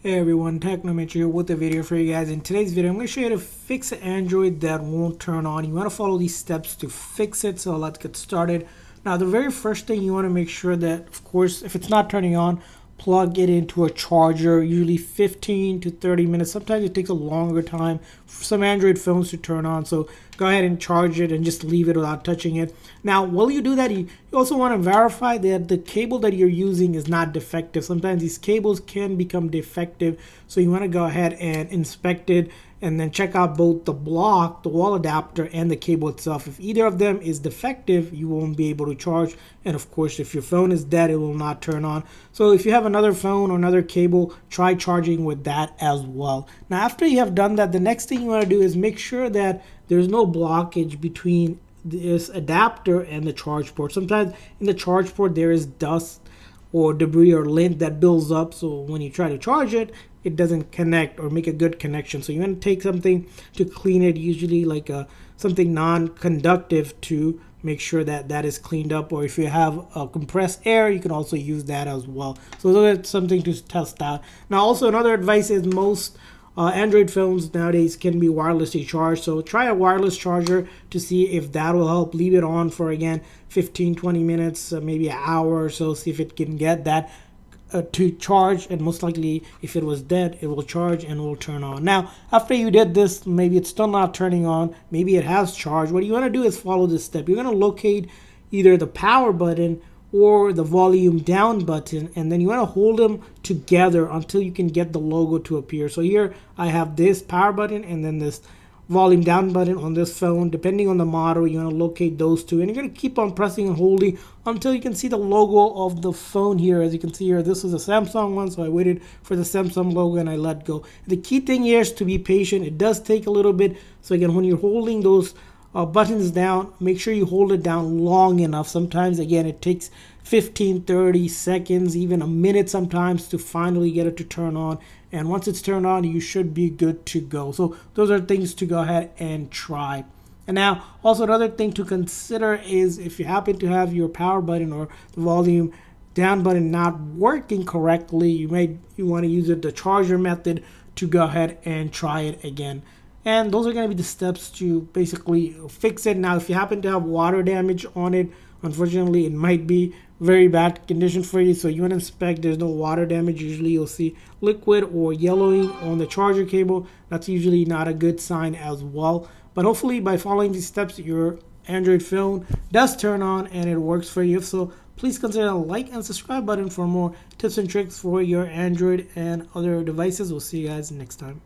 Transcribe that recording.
Hey everyone, Technomentary here with a video for you guys. In today's video, I'm going to show you how to fix an Android that won't turn on. You want to follow these steps to fix it, so let's get started. Now, the very first thing you want to make sure that, of course, if it's not turning on, plug it into a charger, usually 15 to 30 minutes. Sometimes it takes a longer time for some Android phones to turn on, so go ahead and charge it and just leave it without touching it. Now, while you do that, you also want to verify that the cable that you're using is not defective. Sometimes these cables can become defective, so you want to go ahead and inspect it and then check out both the block, the wall adapter, and the cable itself. If either of them is defective, you won't be able to charge. And of course, if your phone is dead, it will not turn on. So if you have another phone or another cable, try charging with that as well. Now, after you have done that, the next thing you want to do is make sure that there's no blockage between this adapter and the charge port. Sometimes in the charge port, there is dust or debris or lint that builds up, so when you try to charge it, it doesn't connect or make a good connection. So you want to take something to clean it, usually like something non-conductive, to make sure that that is cleaned up. Or if you have compressed air, you can also use that as well. So that's something to test out. Now, also another advice is most Android phones nowadays can be wirelessly charged, so try a wireless charger to see if that will help. Leave it on for, again, 15-20 minutes, maybe an hour or so, see if it can get that to charge, and most likely if it was dead, it will charge and will turn on. Now, after you did this, maybe it's still not turning on, maybe it has charged. What you want to do is follow this step. You're going to locate either the power button or the volume down button, and then you want to hold them together until you can get the logo to appear. So here I have this power button and then this volume down button on this phone. Depending on the model, you want to locate those two, and you're going to keep on pressing and holding until you can see the logo of the phone here. As you can see here, this is a Samsung one, so I waited for the Samsung logo and I let go. The key thing here is to be patient. It does take a little bit, so again, when you're holding those buttons down, make sure you hold it down long enough. Sometimes, again, it takes 15-30 seconds, even a minute sometimes, to finally get it to turn on. And once it's turned on, you should be good to go. So those are things to go ahead and try. And now, also another thing to consider is if you happen to have your power button or the volume down button not working correctly, you want to use the charger method to go ahead and try it again. And those are going to be the steps to basically fix it. Now, if you happen to have water damage on it, unfortunately, it might be very bad condition for you. So you want to inspect there's no water damage. Usually you'll see liquid or yellowing on the charger cable. That's usually not a good sign as well. But hopefully by following these steps, your Android phone does turn on and it works for you. If so, please consider the like and subscribe button for more tips and tricks for your Android and other devices. We'll see you guys next time.